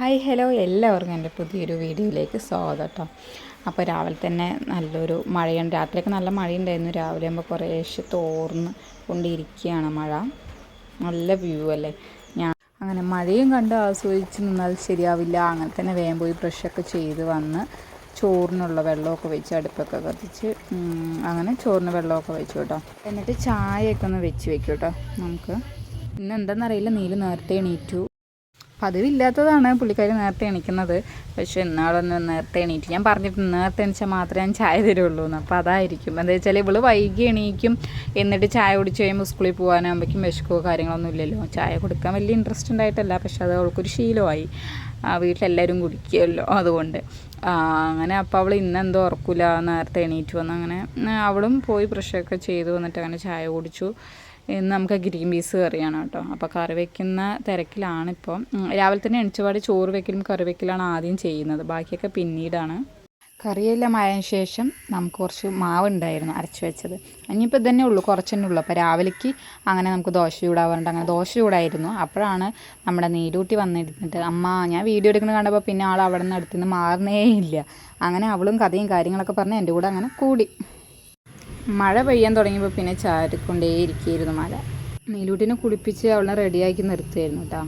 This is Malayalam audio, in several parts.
ഹായ് ഹലോ എല്ലാവർക്കും എൻ്റെ പുതിയൊരു വീഡിയോയിലേക്ക് സ്വാഗതം കേട്ടോ. അപ്പോൾ രാവിലെ തന്നെ നല്ലൊരു മഴയുണ്ട്. രാത്രിയൊക്കെ നല്ല മഴയുണ്ടായിരുന്നു. രാവിലെ ആകുമ്പോൾ കുറേശ്ശെ തോർന്ന് കൊണ്ടിരിക്കുകയാണ് മഴ. നല്ല വ്യൂ അല്ലേ. ഞാൻ അങ്ങനെ മഴയും കണ്ട് ആസ്വദിച്ച് നിന്നാൽ ശരിയാവില്ല. അങ്ങനെ തന്നെ വേഗം പോയി ബ്രഷൊക്കെ ചെയ്ത് വന്ന് ചോറിനുള്ള വെള്ളമൊക്കെ വെച്ച് അടുപ്പൊക്കെ കത്തിച്ച് അങ്ങനെ ചോറിന് വെള്ളമൊക്കെ വെച്ചു കേട്ടോ. എന്നിട്ട് ചായയൊക്കെ ഒന്ന് വെച്ച് വെക്കും കേട്ടോ. നമുക്ക് ഇന്ന് എന്താണെന്നറിയില്ല, നീല് നേരത്തെ എണീറ്റു. പതിവില്ലാത്തതാണ് പുള്ളിക്കാരി നേരത്തെ എണീക്കുന്നത്. പക്ഷേ ഇന്നാളൊന്ന് നേരത്തെ എണീറ്റ്. ഞാൻ പറഞ്ഞിട്ട് നേരത്തെ എണീച്ചാൽ മാത്രമേ ഞാൻ ചായ തരുള്ളൂ എന്ന്. അപ്പോൾ അതായിരിക്കും. എന്താ വെച്ചാൽ ഇവള് വൈകി എണീക്കും. എന്നിട്ട് ചായ കുടിച്ച് കഴിയുമ്പോൾ സ്കൂളിൽ പോകാനാകുമ്പോഴേക്കും വിശക്കോ കാര്യങ്ങളൊന്നും ഇല്ലല്ലോ. ചായ കൊടുക്കാൻ വലിയ ഇൻട്രസ്റ്റ് ഉണ്ടായിട്ടല്ല, പക്ഷെ അത് അവൾക്കൊരു ശീലമായി. വീട്ടിലെല്ലാവരും കുടിക്കുമല്ലോ, അതുകൊണ്ട് അങ്ങനെ. അപ്പോൾ അവൾ ഇന്നെന്തോ ഓർക്കില്ല, നേരത്തെ എണീറ്റ് വന്ന് അങ്ങനെ അവളും പോയി ബ്രഷൊക്കെ ചെയ്ത് വന്നിട്ട് അങ്ങനെ ചായ കുടിച്ചു. ഇന്ന് നമുക്ക് ഗ്രീൻ പീസ് കറിയാണ് കേട്ടോ. അപ്പോൾ കറി വയ്ക്കുന്ന തിരക്കിലാണിപ്പോൾ. രാവിലെ തന്നെ എണിച്ചപാട് ചോറ് വയ്ക്കലും കറി വയ്ക്കലാണ് ആദ്യം ചെയ്യുന്നത്, ബാക്കിയൊക്കെ പിന്നീടാണ്. കറിയെല്ലാം ആയതിനു ശേഷം നമുക്ക് കുറച്ച് മാവ് ഉണ്ടായിരുന്നു അരച്ച് വെച്ചത്. ഇനിയിപ്പോൾ ഇതന്നെ ഉള്ളൂ, കുറച്ച് തന്നെ ഉള്ളൂ. അപ്പോൾ രാവിലേക്ക് അങ്ങനെ നമുക്ക് ദോശ ചൂടാവാറുണ്ട്. അങ്ങനെ ദോശ ചൂടായിരുന്നു. അപ്പോഴാണ് നമ്മുടെ നീലൂട്ടി വന്നിരുന്നിട്ട്, അമ്മ ഞാൻ വീഡിയോ എടുക്കുന്നത് കണ്ടപ്പോൾ പിന്നെ ആൾ അവിടെ നിന്ന് അടുത്തുനിന്ന് മാറുന്നേ ഇല്ല. അങ്ങനെ അവളും കഥയും കാര്യങ്ങളൊക്കെ പറഞ്ഞ് എൻ്റെ കൂടെ അങ്ങനെ കൂടി. മഴ പെയ്യാൻ തുടങ്ങിയപ്പോൾ പിന്നെ ചാരിക്കൊണ്ടേയിരിക്കുകയായിരുന്നു മഴ. നീലൂട്ടിനെ കുളിപ്പിച്ച് അവളെ റെഡിയാക്കി നിർത്തുമായിരുന്നു കേട്ടോ.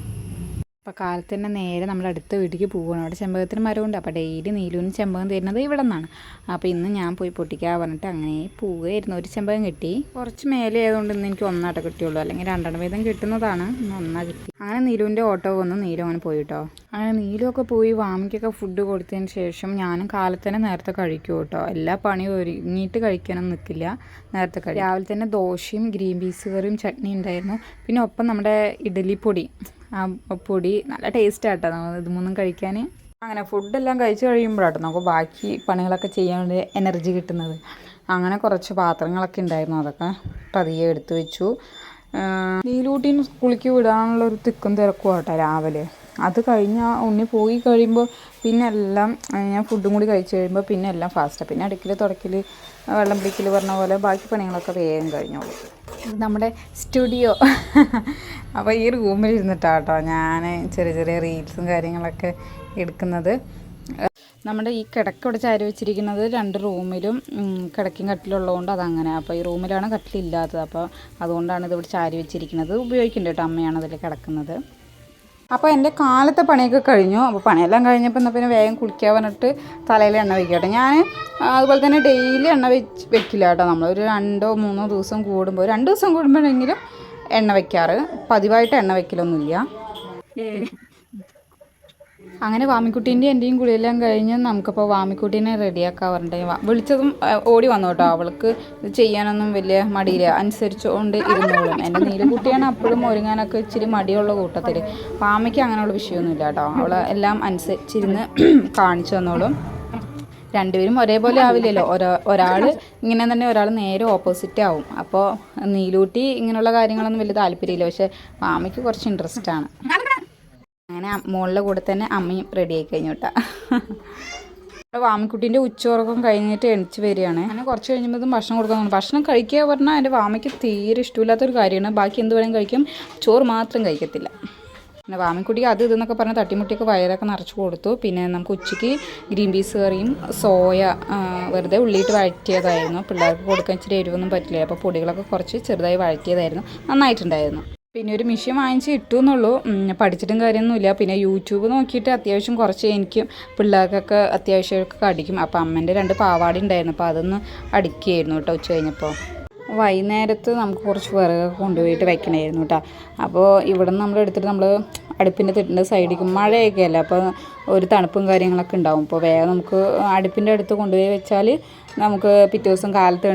അപ്പോൾ കാലത്ത് തന്നെ നേരെ നമ്മുടെ അടുത്ത വീട്ടിലേക്ക് പോവുകയാണ്. അവിടെ ചെമ്പകത്തിന് മരമുണ്ട്. അപ്പോൾ ഡെയിലി നീലൂന് ചെമ്പകം തരുന്നത് ഇവിടെ നിന്നാണ്. അപ്പോൾ ഇന്ന് ഞാൻ പോയി പൊട്ടിക്കാൻ പറഞ്ഞിട്ട് അങ്ങനെ പോവുകയായിരുന്നു. ഒരു ചെമ്പകം കിട്ടി. കുറച്ച് മേലെ ആയതുകൊണ്ട് ഇന്ന് എനിക്ക് ഒന്നാട്ടം കിട്ടിയുള്ളൂ, അല്ലെങ്കിൽ രണ്ടെണ്ണം വീതം കിട്ടുന്നതാണ്. ഒന്നാ കിട്ടി. അങ്ങനെ നീലുവിൻ്റെ ഓട്ടോ വന്നു. നീലു അങ്ങനെ പോയി കേട്ടോ. അങ്ങനെ നീലുവൊക്കെ പോയി വാമിക്കൊക്കെ ഫുഡ് കൊടുത്തതിന് ശേഷം ഞാനും കാലത്ത് തന്നെ നേരത്തെ കഴിക്കും കേട്ടോ. എല്ലാ പണിയും ഒരുങ്ങിയിട്ട് കഴിക്കാനൊന്നും നിൽക്കില്ല, നേരത്തെ കഴിക്കും. രാവിലെ തന്നെ ദോശയും ഗ്രീൻ പീസ് കറിയും ചട്നി ഉണ്ടായിരുന്നു. പിന്നെ ഒപ്പം നമ്മുടെ ഇഡ്ഡലിപ്പൊടി, ആ പൊടി നല്ല ടേസ്റ്റ് ആട്ടോ ഇത് മൂന്നും കഴിക്കാൻ. അങ്ങനെ ഫുഡെല്ലാം കഴിച്ച് കഴിയുമ്പോഴാട്ടോ നമുക്ക് ബാക്കി പണികളൊക്കെ ചെയ്യാൻ വേണ്ടി എനർജി കിട്ടുന്നത്. അങ്ങനെ കുറച്ച് പാത്രങ്ങളൊക്കെ ഉണ്ടായിരുന്നു, അതൊക്കെ പതിയെ എടുത്തു വെച്ചു. നീലൂട്ടീന് സ്കൂളിലേക്ക് വിടാനുള്ളൊരു തിക്കും തിരക്കും ആട്ടോ രാവിലെ. അത് കഴിഞ്ഞ് ഉണ്ണി പോയി കഴിയുമ്പോൾ പിന്നെ എല്ലാം ഞാൻ ഫുഡും കൂടി കഴിച്ച് കഴിയുമ്പോൾ പിന്നെ എല്ലാം ഫാസ്റ്റാണ്. പിന്നെ അടുക്കൽ തുടക്കൽ വെള്ളം പിടിക്കൽ പറഞ്ഞ പോലെ ബാക്കി പണികളൊക്കെ വേഗം കഴിഞ്ഞോളൂ. നമ്മുടെ സ്റ്റുഡിയോ. അപ്പോൾ ഈ റൂമിൽ ഇരുന്നിട്ടാട്ടോ ഞാൻ ചെറിയ ചെറിയ റീൽസും കാര്യങ്ങളൊക്കെ എടുക്കുന്നത്. നമ്മുടെ ഈ കിടക്ക ഇവിടെ ചാരി വെച്ചിരിക്കുന്നത് 2 റൂമിലും കിടക്കും കട്ടിലുള്ളതുകൊണ്ട് അതങ്ങനെ. അപ്പോൾ ഈ റൂമിലാണ് കട്ടിലില്ലാത്തത്, അപ്പോൾ അതുകൊണ്ടാണ് ഇതിവിടെ ചാരി വെച്ചിരിക്കുന്നത്. ഉപയോഗിക്കുന്നുണ്ട് കേട്ടോ, അമ്മയാണ് അതിൽ കിടക്കുന്നത്. അപ്പോൾ എൻ്റെ കാലത്തെ പണിയൊക്കെ കഴിഞ്ഞു. അപ്പോൾ പണിയെല്ലാം കഴിഞ്ഞപ്പോൾ എന്നാൽ പിന്നെ വേഗം കുളിക്കാൻ പറഞ്ഞിട്ട് തലയിൽ എണ്ണ വയ്ക്കട്ടെ. ഞാൻ അതുപോലെ തന്നെ ഡെയിലി എണ്ണ വെക്കില്ല കേട്ടോ. നമ്മളൊരു 2-3 ദിവസം കൂടുമ്പോൾ, 2 ദിവസം കൂടുമ്പോഴെങ്കിലും എണ്ണ വയ്ക്കാറ്. പതിവായിട്ട് എണ്ണ വയ്ക്കലൊന്നുമില്ല. അങ്ങനെ വാമിക്കുട്ടീൻ്റെ എൻ്റെയും കുളിയെല്ലാം കഴിഞ്ഞ് നമുക്കിപ്പോൾ വാമിക്കുട്ടീനെ റെഡിയാക്കാറുണ്ട്. വിളിച്ചതും ഓടി വന്നു കേട്ടോ. അവൾക്ക് ഇത് ചെയ്യാനൊന്നും വലിയ മടിയില്ല, അനുസരിച്ചുകൊണ്ട് ഇരുന്നോളും. എൻ്റെ നീലക്കുട്ടിയാണ് അപ്പോഴും ഒരുങ്ങാനൊക്കെ ഇച്ചിരി മടിയുള്ള കൂട്ടത്തിൽ. വാമിക്ക് അങ്ങനെയുള്ള വിഷയമൊന്നുമില്ല കേട്ടോ. അവൾ എല്ലാം അനുസരിച്ചിരുന്ന് കാണിച്ചു തന്നോളും. രണ്ടുപേരും ഒരേപോലെ ആവില്ലല്ലോ. ഒരാൾ ഇങ്ങനെ തന്നെ, ഒരാൾ നേരെ ഓപ്പോസിറ്റ് ആവും. അപ്പോൾ നീലൂട്ടി ഇങ്ങനെയുള്ള കാര്യങ്ങളൊന്നും വലിയ താല്പര്യമില്ല, പക്ഷേ വാമിക്ക് കുറച്ച് ഇൻട്രസ്റ്റാണ്. അങ്ങനെ മോളുടെ കൂടെ തന്നെ അമ്മയും റെഡിയായി കഴിഞ്ഞു കേട്ടോ. വാമിക്കുട്ടീൻ്റെ ഉച്ചയുറക്കം കഴിഞ്ഞിട്ട് എണിച്ച് വരികയാണ്. അങ്ങനെ കുറച്ച് കഴിയുമ്പോഴത്തും ഭക്ഷണം കൊടുക്കാൻ. ഭക്ഷണം കഴിക്കുക പറഞ്ഞാൽ എൻ്റെ വാമിക്ക് തീരെ ഇഷ്ടമില്ലാത്തൊരു കാര്യമാണ്. ബാക്കി എന്ത് വേണമെങ്കിലും കഴിക്കും, ചോറ് മാത്രം കഴിക്കത്തില്ല. പിന്നെ വാമിക്കുട്ടിക്ക് അത് ഇതെന്നൊക്കെ പറഞ്ഞാൽ തട്ടിമുട്ടിയൊക്കെ വയറൊക്കെ നിറച്ച് കൊടുത്തു. പിന്നെ നമുക്ക് ഉച്ചയ്ക്ക് ഗ്രീൻ പീസ് കറിയും സോയ വെറുതെ ഉള്ളിയിട്ട് വഴറ്റിയതായിരുന്നു. പിള്ളേർക്ക് കൊടുക്കാൻ ഇച്ചിരി എരിവൊന്നും പറ്റില്ല, അപ്പോൾ പൊടികളൊക്കെ കുറച്ച് ചെറുതായി വഴറ്റിയതായിരുന്നു. നന്നായിട്ടുണ്ടായിരുന്നു. പിന്നെ ഒരു മെഷീൻ വാങ്ങിച്ച് ഇട്ടു എന്നുള്ളൂ, പഠിച്ചിട്ടും കാര്യമൊന്നുമില്ല. പിന്നെ യൂട്യൂബ് നോക്കിയിട്ട് അത്യാവശ്യം കുറച്ച് എനിക്കും പിള്ളേർക്കൊക്കെ അത്യാവശ്യമൊക്കെ അടിക്കും. അപ്പോൾ അമ്മേൻ്റെ 2 പാവാടി ഉണ്ടായിരുന്നു, അപ്പോൾ അതൊന്ന് അടിക്കുകയായിരുന്നു കേട്ടോ ഉച്ച കഴിഞ്ഞപ്പോൾ. വൈകുന്നേരത്ത് നമുക്ക് കുറച്ച് വിറകൊക്കെ കൊണ്ടുപോയിട്ട് വെക്കണമായിരുന്നു കേട്ടോ. അപ്പോൾ ഇവിടെ നിന്ന് നമ്മൾ എടുത്തിട്ട് നമ്മൾ അടുപ്പിൻ്റെ തിട്ടിൻ്റെ സൈഡിലേക്ക്, മഴയൊക്കെ അല്ലേ, അപ്പോൾ ഒരു തണുപ്പും കാര്യങ്ങളൊക്കെ ഉണ്ടാവും. അപ്പോൾ വേഗം നമുക്ക് അടുപ്പിൻ്റെ അടുത്ത് കൊണ്ടുപോയി വെച്ചാൽ നമുക്ക് പിറ്റേ ദിവസം കാലത്ത്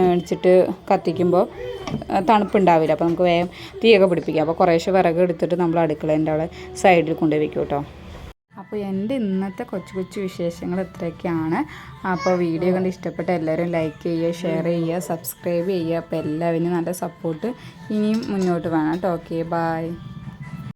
എണിച്ചിട്ട് കത്തിക്കുമ്പോൾ തണുപ്പുണ്ടാവില്ല. അപ്പോൾ നമുക്ക് വേഗം തീയൊക്കെ പിടിപ്പിക്കാം. അപ്പോൾ കുറേശ്ശെ വിറക് എടുത്തിട്ട് നമ്മൾ അടുക്കളേൻ്റെ അവിടെ സൈഡിൽ കൊണ്ടുപോയി വെക്കും കേട്ടോ. അപ്പോൾ എൻ്റെ ഇന്നത്തെ കൊച്ചു കൊച്ചു വിശേഷങ്ങൾ ഇത്രയൊക്കെയാണ്. അപ്പോൾ വീഡിയോ കണ്ട് ഇഷ്ടപ്പെട്ട എല്ലാവരും ലൈക്ക് ചെയ്യുക, ഷെയർ ചെയ്യുക, സബ്സ്ക്രൈബ് ചെയ്യുക. അപ്പോൾ എല്ലാവരും നല്ല സപ്പോർട്ട് ഇനിയും മുന്നോട്ട് വേണം കേട്ടോ. Okay, by.